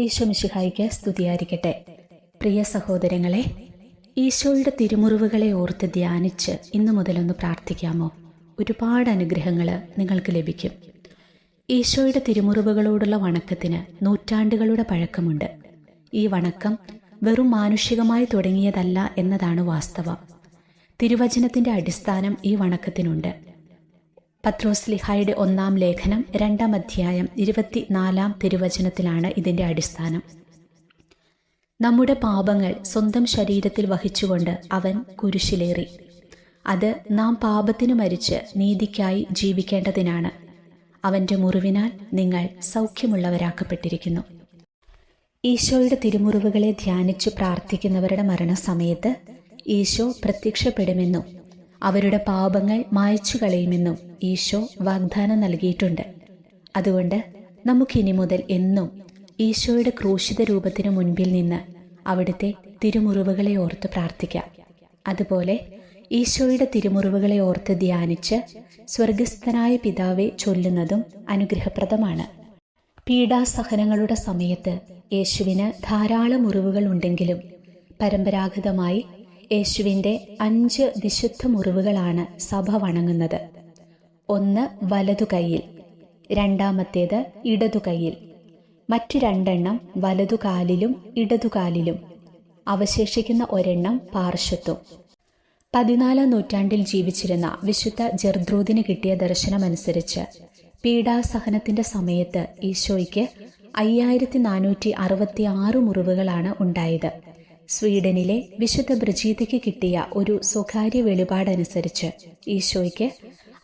ഈശോ മിശിഹായ്ക്ക് സ്തുതിയായിരിക്കട്ടെ. പ്രിയ സഹോദരങ്ങളെ, ഈശോയുടെ തിരുമുറിവുകളെ ഓർത്ത് ധ്യാനിച്ച് ഇന്നു മുതലൊന്ന് പ്രാർത്ഥിക്കാമോ? ഒരുപാട് അനുഗ്രഹങ്ങൾ നിങ്ങൾക്ക് ലഭിക്കും. ഈശോയുടെ തിരുമുറിവുകളോടുള്ള വണക്കത്തിന് നൂറ്റാണ്ടുകളുടെ പഴക്കമുണ്ട്. ഈ വണക്കം വെറും മാനുഷികമായി തുടങ്ങിയതല്ല എന്നതാണ് വാസ്തവം. തിരുവചനത്തിൻ്റെ അടിസ്ഥാനം ഈ വണക്കത്തിനുണ്ട്. പത്രോസ്ലിഹായുടെ 1-ാം ലേഖനം 2-ാം അധ്യായം 24-ാം തിരുവചനത്തിലാണ് ഇതിൻ്റെ അടിസ്ഥാനം. നമ്മുടെ പാപങ്ങൾ സ്വന്തം ശരീരത്തിൽ വഹിച്ചുകൊണ്ട് അവൻ കുരിശിലേറി. അത് നാം പാപത്തിനു മരിച്ച് നീതിക്കായി ജീവിക്കേണ്ടതിനാണ്. അവൻ്റെ മുറിവിനാൽ നിങ്ങൾ സൗഖ്യമുള്ളവരാക്കപ്പെട്ടിരിക്കുന്നു. ഈശോയുടെ തിരുമുറിവുകളെ ധ്യാനിച്ചു പ്രാർത്ഥിക്കുന്നവരുടെ മരണസമയത്ത് ഈശോ പ്രത്യക്ഷപ്പെടുമെന്നും അവരുടെ പാപങ്ങൾ മായ്ച്ചു കളയുമെന്നും ഈശോ വാഗ്ദാനം നൽകിയിട്ടുണ്ട്. അതുകൊണ്ട് നമുക്കിനി മുതൽ എന്നും ഈശോയുടെ ക്രൂശിത രൂപത്തിനു മുൻപിൽ നിന്ന് അവിടുത്തെ തിരുമുറിവുകളെ ഓർത്ത് പ്രാർത്ഥിക്കാം. അതുപോലെ ഈശോയുടെ തിരുമുറിവുകളെ ഓർത്ത് ധ്യാനിച്ച് സ്വർഗസ്ഥനായ പിതാവെ ചൊല്ലുന്നതും അനുഗ്രഹപ്രദമാണ്. പീഡാസഹനങ്ങളുടെ സമയത്ത് യേശുവിന് ധാരാളം മുറിവുകൾ ഉണ്ടെങ്കിലും പരമ്പരാഗതമായി യേശുവിൻ്റെ 5 വിശുദ്ധ മുറിവുകളാണ് സഭ വണങ്ങുന്നത്. ഒന്ന് വലതു കൈയിൽ, രണ്ടാമത്തേത് ഇടതു കൈയിൽ, മറ്റു 2 വലതുകാലിലും ഇടതുകാലിലും, അവശേഷിക്കുന്ന 1 പാർശ്വത്വം. 14-ാം നൂറ്റാണ്ടിൽ ജീവിച്ചിരുന്ന വിശുദ്ധ ജർദ്രൂദിന് കിട്ടിയ ദർശനമനുസരിച്ച് പീഡാസഹനത്തിൻ്റെ സമയത്ത് ഈശോയ്ക്ക് 5466 മുറിവുകളാണ് ഉണ്ടായത്. സ്വീഡനിലെ വിശുദ്ധ ബ്രിജീതയ്ക്ക് കിട്ടിയ ഒരു സ്വകാര്യ വെളിപാടനുസരിച്ച് ഈശോയ്ക്ക്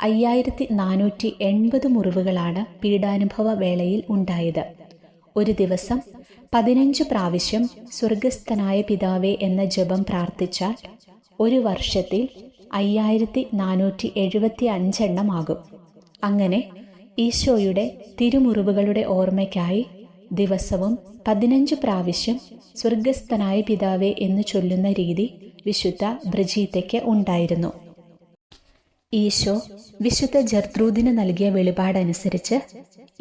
5480 മുറിവുകളാണ് പീഡാനുഭവ വേളയിൽ ഉണ്ടായത്. ഒരു ദിവസം 15 പ്രാവശ്യം സ്വർഗസ്ഥനായ പിതാവേ എന്ന ജപം പ്രാർത്ഥിച്ചാൽ ഒരു വർഷത്തിൽ 5475 ആകും. അങ്ങനെ ഈശോയുടെ തിരുമുറിവുകളുടെ ഓർമ്മയ്ക്കായി ദിവസവും 15 പ്രാവശ്യം സ്വർഗസ്ഥനായ പിതാവേ എന്ന് ചൊല്ലുന്ന രീതി വിശുദ്ധ ബ്രിജീതയ്ക്ക് ഉണ്ടായിരുന്നു. ഈശോ വിശുദ്ധ ജർദ്രൂദിന് നൽകിയ വെളിപാടനുസരിച്ച്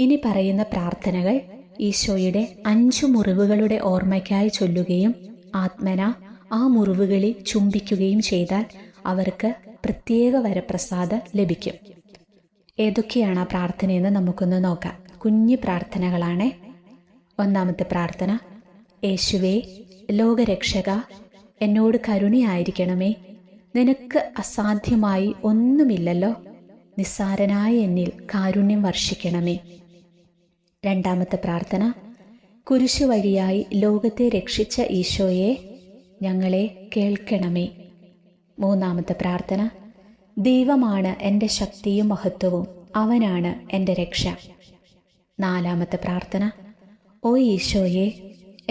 ഇനി പറയുന്ന പ്രാർത്ഥനകൾ ഈശോയുടെ 5 മുറിവുകളുടെ ഓർമ്മയ്ക്കായി ചൊല്ലുകയും ആത്മന ആ മുറിവുകളിൽ ചുംബിക്കുകയും ചെയ്താൽ അവർക്ക് പ്രത്യേക വരപ്രസാദം ലഭിക്കും. ഏതൊക്കെയാണ് ആ പ്രാർത്ഥനയെന്ന് നമുക്കൊന്ന് നോക്കാം. കുഞ്ഞു പ്രാർത്ഥനകളാണ്. ഒന്നാമത്തെ പ്രാർത്ഥന: യേശുവേ ലോകരക്ഷക, എന്നോട് കരുണയായിരിക്കണമേ. നിനക്ക് അസാധ്യമായി ഒന്നുമില്ലല്ലോ. നിസ്സാരനായ എന്നിൽ കാരുണ്യം വർഷിക്കണമേ. രണ്ടാമത്തെ പ്രാർത്ഥന: കുരിശു വഴിയായി ലോകത്തെ രക്ഷിച്ച ഈശോയെ, ഞങ്ങളെ കേൾക്കണമേ. മൂന്നാമത്തെ പ്രാർത്ഥന: ദൈവമാണ് എൻ്റെ ശക്തിയും മഹത്വവും, അവനാണ് എൻ്റെ രക്ഷ. നാലാമത്തെ പ്രാർത്ഥന: ഓ ഈശോയെ,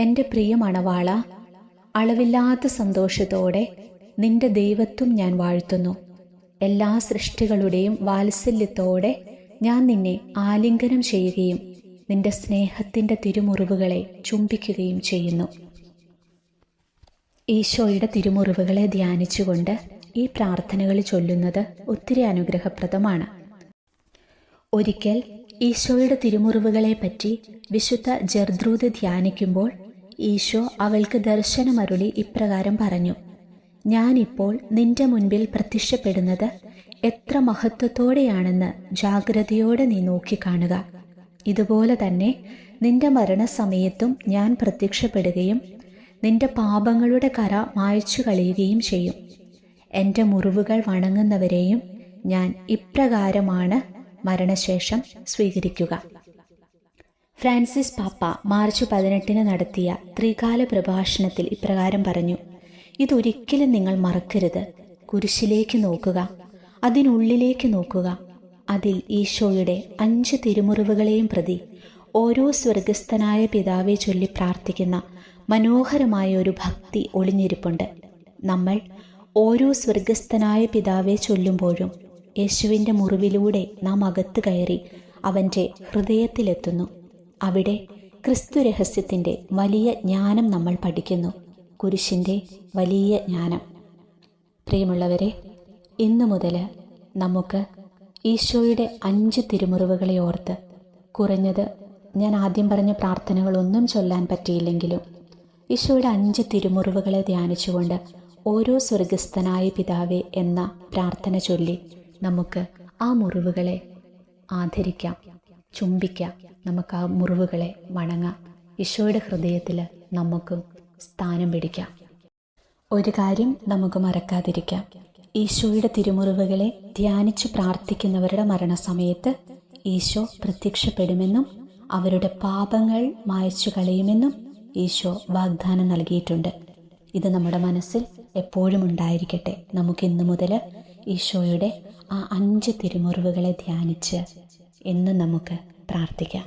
എൻ്റെ പ്രിയ മണവാള, അളവില്ലാത്ത സന്തോഷത്തോടെ നിന്റെ ദൈവത്വം ഞാൻ വാഴ്ത്തുന്നു. എല്ലാ സൃഷ്ടികളുടെയും വാത്സല്യത്തോടെ ഞാൻ നിന്നെ ആലിംഗനം ചെയ്യുകയും നിന്റെ സ്നേഹത്തിൻ്റെ തിരുമുറിവുകളെ ചുംബിക്കുകയും ചെയ്യുന്നു. ഈശോയുടെ തിരുമുറിവുകളെ ധ്യാനിച്ചുകൊണ്ട് ഈ പ്രാർത്ഥനകൾ ചൊല്ലുന്നത് ഒത്തിരി അനുഗ്രഹപ്രദമാണ്. ഒരിക്കൽ ഈശോയുടെ തിരുമുറിവുകളെ പറ്റി വിശുദ്ധ ജർദ്രൂദ് ധ്യാനിക്കുമ്പോൾ ഈശോ അവൾക്ക് ദർശനമരുളി ഇപ്രകാരം പറഞ്ഞു: ഞാനിപ്പോൾ നിന്റെ മുൻപിൽ പ്രത്യക്ഷപ്പെടുന്നത് എത്ര മഹത്വത്തോടെയാണെന്ന് ജാഗ്രതയോടെ നീ നോക്കിക്കാണുക. ഇതുപോലെ തന്നെ നിന്റെ മരണസമയത്തും ഞാൻ പ്രത്യക്ഷപ്പെടുകയും നിന്റെ പാപങ്ങളുടെ കര മായ്ച്ചു കളയുകയും ചെയ്യും. എൻ്റെ മുറിവുകൾ വണങ്ങുന്നവരെയും ഞാൻ ഇപ്രകാരമാണ് മരണശേഷം സ്വീകരിക്കുക. ഫ്രാൻസിസ് പാപ്പ മാർച്ച് 18 നടത്തിയ ത്രികാല പ്രഭാഷണത്തിൽ ഇപ്രകാരം പറഞ്ഞു: ഇതൊരിക്കലും നിങ്ങൾ മറക്കരുത്. കുരിശിലേക്ക് നോക്കുക, അതിനുള്ളിലേക്ക് നോക്കുക. അതിൽ ഈശോയുടെ 5 തിരുമുറിവുകളെയും പ്രതി ഓരോ സ്വർഗസ്ഥനായ പിതാവെ ചൊല്ലി പ്രാർത്ഥിക്കുന്ന മനോഹരമായ ഒരു ഭക്തി ഒളിഞ്ഞിരിപ്പുണ്ട്. നമ്മൾ ഓരോ സ്വർഗസ്ഥനായ പിതാവെ ചൊല്ലുമ്പോഴും യേശുവിൻ്റെ മുറിവിലൂടെ നാം അകത്ത് കയറി അവൻ്റെ ഹൃദയത്തിലെത്തുന്നു. അവിടെ ക്രിസ്തു രഹസ്യത്തിൻ്റെ വലിയ ജ്ഞാനം നമ്മൾ പഠിക്കുന്നു, കുരിശിൻ്റെ വലിയ ജ്ഞാനം. പ്രിയമുള്ളവരെ, ഇന്നു മുതൽ നമുക്ക് ഈശോയുടെ 5 തിരുമുറിവുകളെ ഓർത്ത് കുറഞ്ഞത് ഞാൻ ആദ്യം പറഞ്ഞ പ്രാർത്ഥനകളൊന്നും ചൊല്ലാൻ പറ്റിയില്ലെങ്കിലും ഈശോയുടെ 5 തിരുമുറിവുകളെ ധ്യാനിച്ചുകൊണ്ട് ഓരോ സ്വർഗസ്ഥനായ പിതാവേ എന്ന പ്രാർത്ഥന ചൊല്ലി നമുക്ക് ആ മുറിവുകളെ ആദരിക്കാം, ചുംബിക്കാം, നമുക്ക് ആ മുറിവുകളെ വണങ്ങാം. ഈശോയുടെ ഹൃദയത്തിൽ നമുക്കും സ്ഥാനം പിടിക്കാം. ഒരു കാര്യം നമുക്ക് മറക്കാതിരിക്കാം, ഈശോയുടെ തിരുമുറിവുകളെ ധ്യാനിച്ച് പ്രാർത്ഥിക്കുന്നവരുടെ മരണസമയത്ത് ഈശോ പ്രത്യക്ഷപ്പെടുമെന്നും അവരുടെ പാപങ്ങൾ മായ്ച്ചു കളയുമെന്നും ഈശോ വാഗ്ദാനം നൽകിയിട്ടുണ്ട്. ഇത് നമ്മുടെ മനസ്സിൽ എപ്പോഴും ഉണ്ടായിരിക്കട്ടെ. നമുക്കിന്നു മുതൽ ഈശോയുടെ ആ 5 തിരുമുറിവുകളെ ധ്യാനിച്ച് എന്നും നമുക്ക് പ്രാർത്ഥിക്കാം.